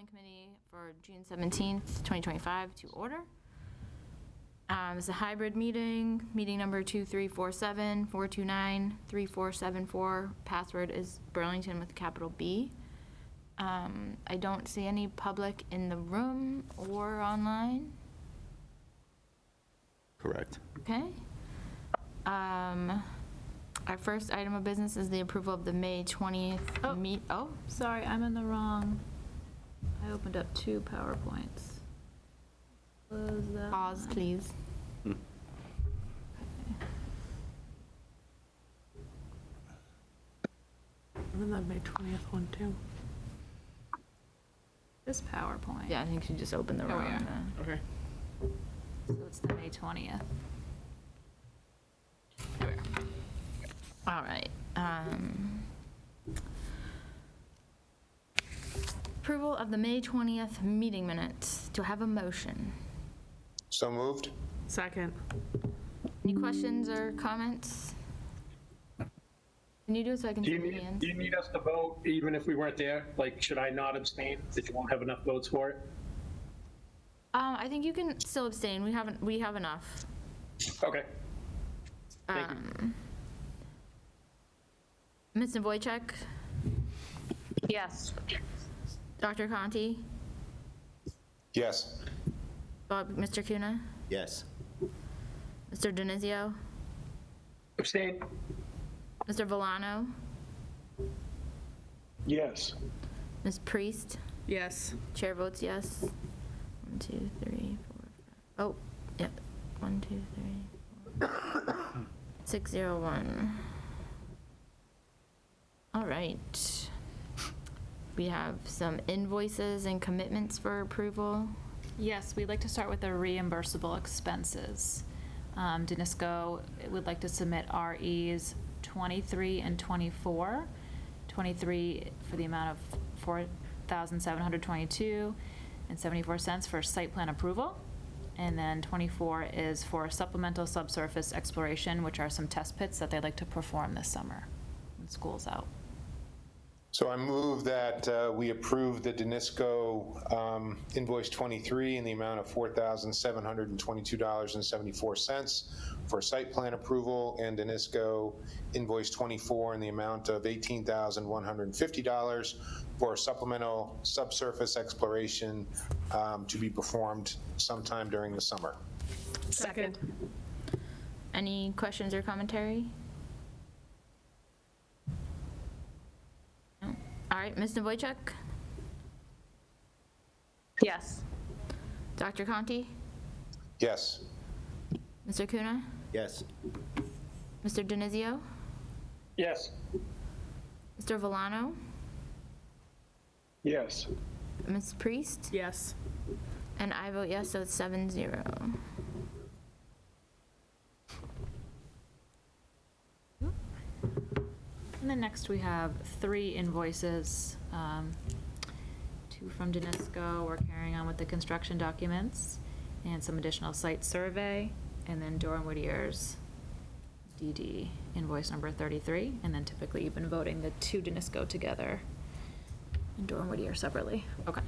Building Committee for June 17th, 2025 to order. It's a hybrid meeting, meeting number 2347-429-3474. Password is Burlington with a capital B. I don't see any public in the room or online. Correct. Okay. Our first item of business is the approval of the May 20th Oh. Sorry, I'm in the wrong. I opened up 2 PowerPoints. Close that. Pause, please. And then that May 20th one too. This PowerPoint. Yeah, I think she just opened the Here we wrong. are. Okay. So it's the May 20th. There we are. All right. Approval of the May 20th meeting minutes. Do I have a motion? So moved? Second. Any questions or comments? Can you do it so I can Do see you the need, hands? do you need us to vote even if we weren't there? Like, should I not abstain if you won't have enough votes for it? I think you can still abstain. We have enough. Okay. Thank you. Mr. Wojcik, Yes. Dr. Conti, Yes. Mr. Kuna, Yes. Mr. Denizio, Abstain? Mr. Villano, Yes. Ms. Priest. Yes. Chair votes yes. 1, 2, 3, 4, 5. Oh, yep. 1, 2, 3, 4. 601. All right. We have some invoices and commitments for approval. Yes, we'd like to start with the reimbursable expenses. Danisco would like to submit REs 23 and 24. 23 for the amount of $4,722.74 for site plan approval. And then 24 is for supplemental subsurface exploration, which are some test pits that they'd like to perform this summer when school's out. So I move that we approve the Danisco invoice 23 in the amount of $4,722.74 for site plan approval, and Danisco invoice 24 in the amount of $18,150 for supplemental subsurface exploration to be performed sometime during the summer. Second. Any questions or commentary? No. All right, Mr. Wojcik, Yes. Dr. Conti, Yes. Mr. Kuna, Yes. Mr. Denizio, Yes. Mr. Villano, Yes. Ms. Priest, Yes. and I vote yes, so it's 7-0. And then next we have 3 invoices, 2 from Danisco, we're carrying on with the construction documents, and some additional site survey, and then Doran Whittier's DD invoice number 33, and then typically you've been voting the 2 Danisco together, and Doran Whittier separately. Okay.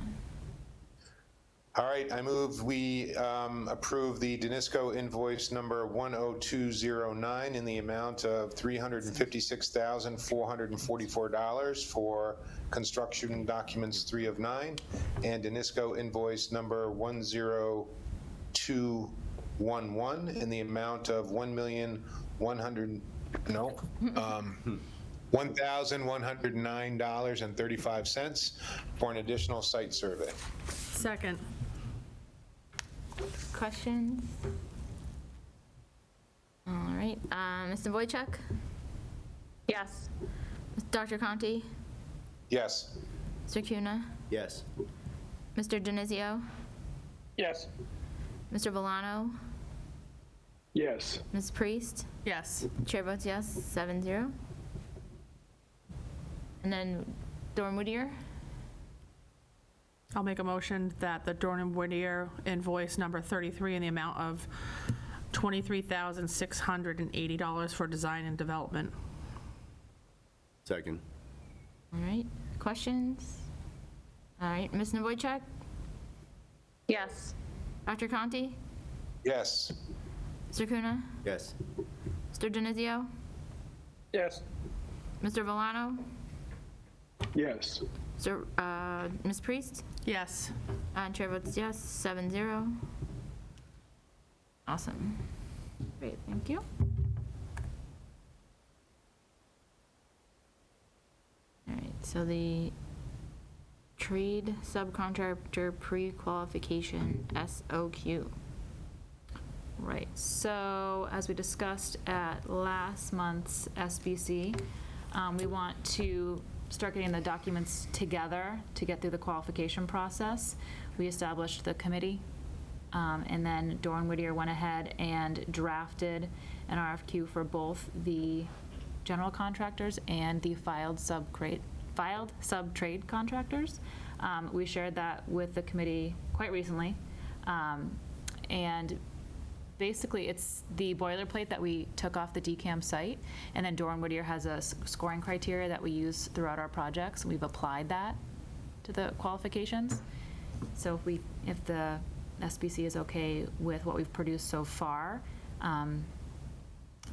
All right, I move we approve the Danisco invoice number 10209 in the amount of $356,444 for construction documents 3 of 9, and Danisco invoice number 10211 in the amount of $1,109.35 for an additional site survey. Second. Questions? All right, Mr. Wojcik, Yes. Dr. Conti, Yes. Mr. Kuna, Yes. Mr. Denizio, Yes. Mr. Villano, Yes. Ms. Priest, Yes. chair votes yes, 7-0. And then Doran Whittier, I'll make a motion that the Dornan Whittier invoice number 33 in the amount of $23,680 for design and development. Second. all right, questions? All right, Ms. Novoychuk, Yes. Dr. Conti, Yes. Mr. Kuna, Yes. Mr. Denizio, Yes. Mr. Valano, Yes. Ms. Priest, Yes. and chair votes yes, 7-0. Awesome. Great, thank you. All right, so the trade subcontractor pre-qualification, SOQ. Right, so as we discussed at last month's SBC, we want to start getting the documents together to get through the qualification process. We established the committee, and then Doran Whittier went ahead and drafted an RFQ for both the general contractors and the filed sub-trade contractors. We shared that with the committee quite recently, and basically, it's the boilerplate that we took off the DCAM site, and then Doran Whittier has a scoring criteria that we use throughout our projects. We've applied that to the qualifications. So if the SBC is okay with what we've produced so far,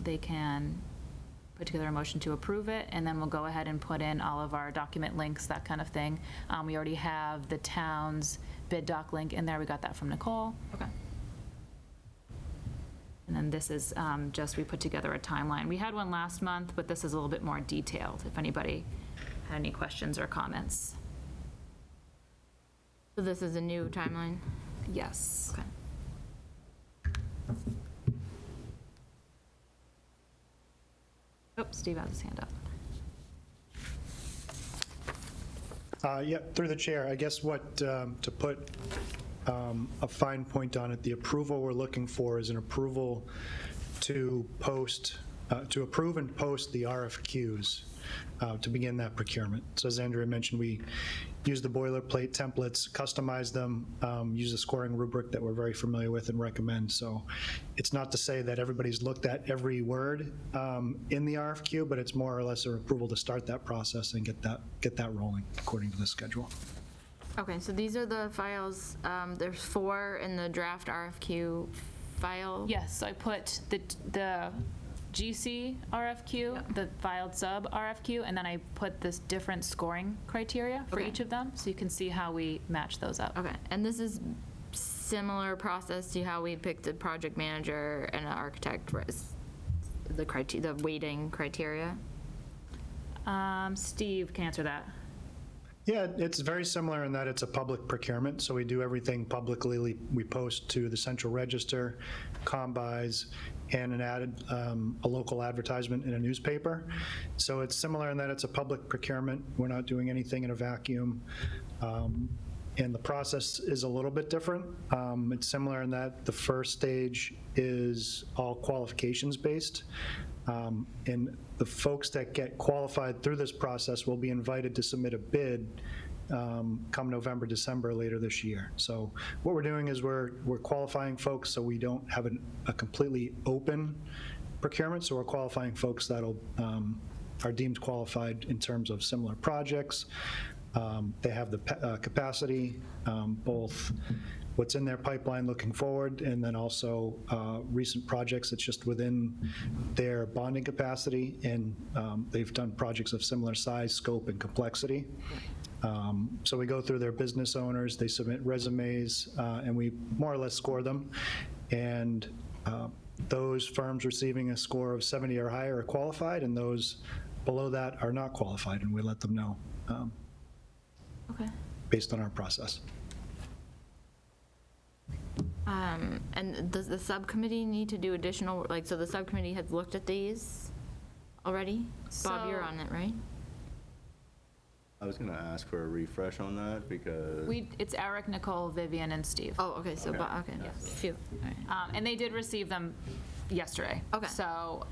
they can put together a motion to approve it, and then we'll go ahead and put in all of our document links, that kind of thing. We already have the town's bid doc link in there. We got that from Nicole. Okay. And then this is just, we put together a timeline. We had one last month, but this is a little bit more detailed, if anybody had any questions or comments. So this is a new timeline? Yes. Okay. Oh, Steve has his hand up. Yeah, through the chair, I guess what, to put a fine point on it, the approval we're looking for is an approval to post, to approve and post the RFQs to begin that procurement. So as Andrea mentioned, we use the boilerplate templates, customize them, use a scoring rubric that we're very familiar with and recommend. So it's not to say that everybody's looked at every word in the RFQ, but it's more or less an approval to start that process and get that rolling according to the schedule. Okay, so these are the files, there's 4 in the draft RFQ file? Yes, so I put the GC RFQ, the filed sub RFQ, and then I put this different scoring criteria for Okay. each of them, so you can see how we match those up. Okay, and this is similar process to how we picked a project manager and an architect, the weighting criteria? Steve can answer that. Yeah, it's very similar in that it's a public procurement, so we do everything publicly. We post to the central register, combis, and an added, a local advertisement in a newspaper. So it's similar in that it's a public procurement. We're not doing anything in a vacuum. And the process is a little bit different. It's similar in that the first stage is all qualifications based. And the folks that get qualified through this process will be invited to submit a bid come November, December later this year. So what we're doing is we're qualifying folks so we don't have a completely open procurement. So we're qualifying folks that'll are deemed qualified in terms of similar projects. They have the capacity, both what's in their pipeline looking forward, and then also recent projects that's just within their bonding capacity, and they've done projects of similar size, scope, and complexity. So we go through their business owners, they submit resumes, and we more or less score them. And those firms receiving a score of 70 or higher are qualified, and those below that are not qualified, and we let them know Okay. based on our process. And does the subcommittee need to do additional, so the subcommittee has looked at these already? Bob, you're So- on it, right? I was going to ask for a refresh on that because It's Eric, Nicole, Vivian, and Steve. Oh, okay, so, okay, phew, all right. And they did receive them yesterday. Okay. So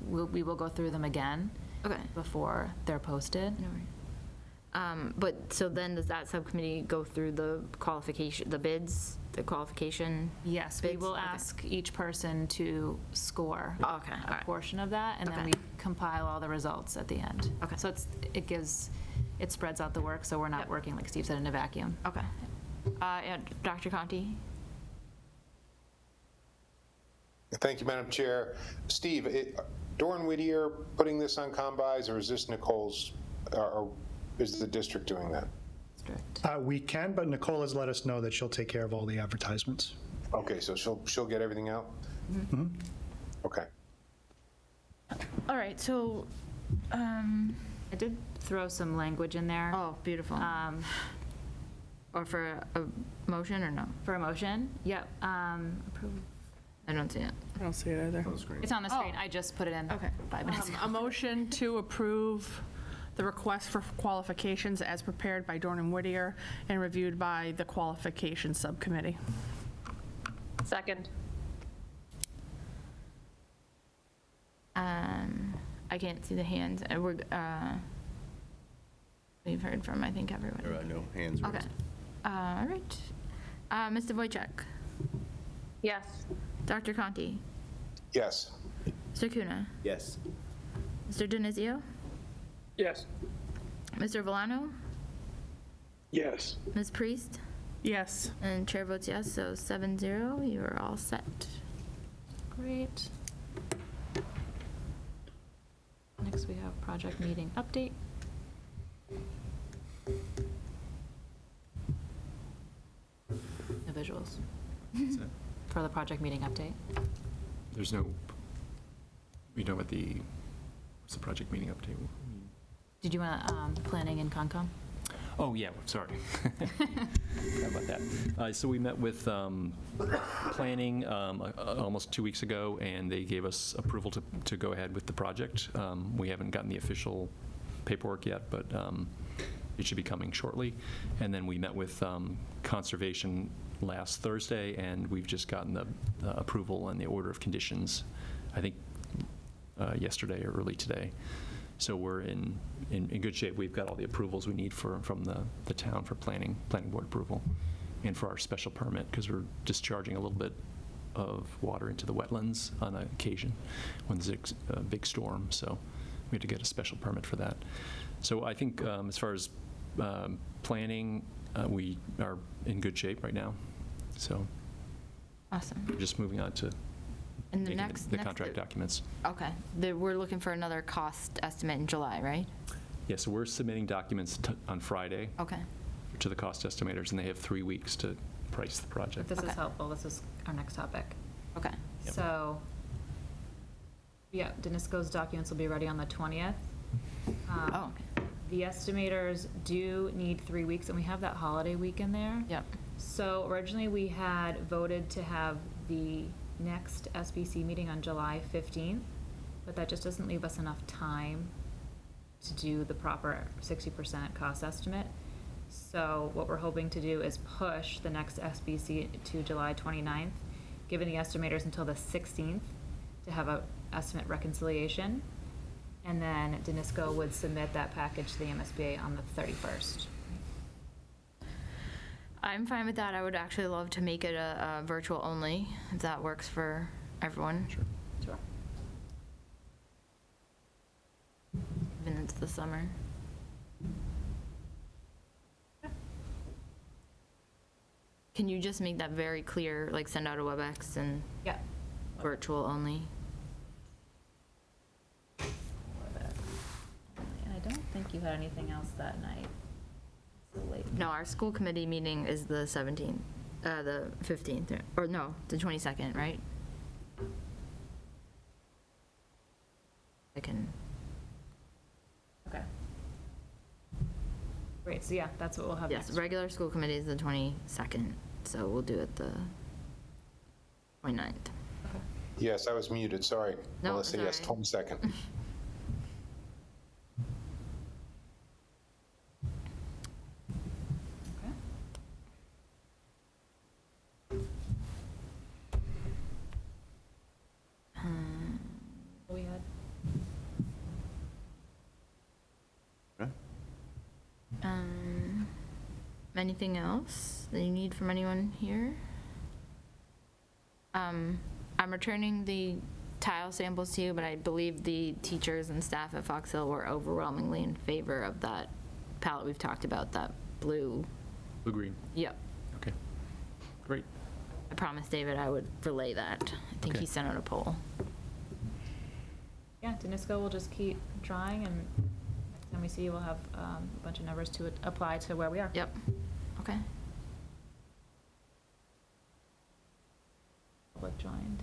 we will go through them again Okay. before they're posted. No worries. But, so then does that subcommittee go through the qualification, the bids, the qualification? Yes, we Bids? will Okay. ask each person to score Okay, all a right. portion of that, and then Okay. we compile all the results at the end. Okay. So it gives it spreads out the work, so we're not Yep. working, like Steve said, in a vacuum. Okay. Yeah, Dr. Conti? Thank you, Madam Chair. Steve, Doran Whittier putting this on combis, or is this Nicole's, or is the district doing that? Strict. We can, but Nicole has let us know that she'll take care of all the advertisements. Okay, so she'll get everything out? Okay. All right, so, I did throw some language in there. oh, beautiful. Or for a motion or no? For a motion, yep. Approve. I don't see it. I don't see it either. It's on the screen, I just put it in Okay. 5 minutes ago. A motion to approve the request for qualifications as prepared by Dorn and Whittier and reviewed by the Qualifications Subcommittee. Second. I can't see the hands. We've heard from, I think, everyone. There are no hands raised. Okay. All right. Mr. Wojcik, Yes. Dr. Conti, Yes. Mr. Kuna, Yes. Mr. Denizio, Yes. Mr. Volano, Yes. Ms. Priest, Yes. and chair votes yes, so 7-0, you are all set. Great. Next, we have project meeting update. No visuals for the project meeting update. There's no, we know what the, what's the project meeting update? Did you want planning and Concom? Oh, yeah, sorry. Sorry about that. So we met with planning almost 2 weeks ago, and they gave us approval to go ahead with the project. We haven't gotten the official paperwork yet, but it should be coming shortly. And then we met with Conservation last Thursday, and we've just gotten the approval and the order of conditions, I think, yesterday or early today. So we're in good shape. We've got all the approvals we need from the town for planning board approval, and for our special permit, because we're discharging a little bit of water into the wetlands on occasion when there's a big storm, so we have to get a special permit for that. So I think as far as planning, we are in good shape right now. So Awesome. we're just moving on to And the making next, the contract documents. okay, we're looking for another cost estimate in July, right? Yeah, so we're submitting documents on Friday Okay. to the cost estimators, and they have 3 weeks to price the If project. this is Okay. helpful, this is our next topic. Okay. Yep. So, yeah, Danisco's documents will be ready on the 20th. Oh, okay. The estimators do need 3 weeks, and we have that holiday week in there. Yep. So originally, we had voted to have the next SBC meeting on July 15th, but that just doesn't leave us enough time to do the proper 60% cost estimate. So what we're hoping to do is push the next SBC to July 29th, giving the estimators until the 16th to have a estimate reconciliation. And then Danisco would submit that package to the MSBA on the 31st. I'm fine with that. I would actually love to make it a virtual only, if that works for everyone. Sure. Sure. Even it's the summer. Can you just make that very clear, like send out a WebEx and Yeah. virtual only? And I don't think you had anything else that night. So late. No, our school committee meeting is the 17th, the 15th, or no, the 22nd, right? I can, Okay. Great, so yeah, that's what we'll have yes, next. regular school committee is the 22nd, so we'll do it the 29th. Yes, I was muted, sorry. No, Melissa, it's yes, all right. 22nd. Okay. We had, Anything else that you need from anyone here? I'm returning the tile samples to you, but I believe the teachers and staff at Fox Hill were overwhelmingly in favor of that palette we've talked about, that blue. Blue green. Yep. Okay. Great. I promised David I would relay that. I think Okay. he sent out a poll. Yeah, Danisco will just keep trying, and next time we see you, we'll have a bunch of numbers to apply to where we are. Yep. Okay. Public joined.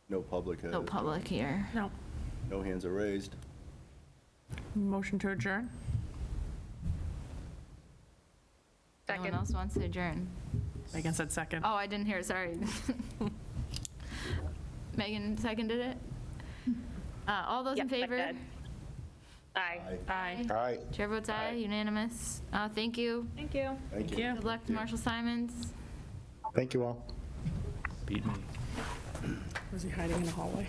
No public. No public here. No. No hands are raised. Motion to adjourn? Anyone Second. else wants to adjourn? Megan said second. Oh, I didn't hear it, sorry. Megan seconded it? All those in Yep, I favor? did. Aye. Aye. All right. Chair votes aye, unanimous. Thank you. Thank you. Thank you. Yeah. Good luck to Marshall Simons. Thank you all. Beat me. Was he hiding in the hallway?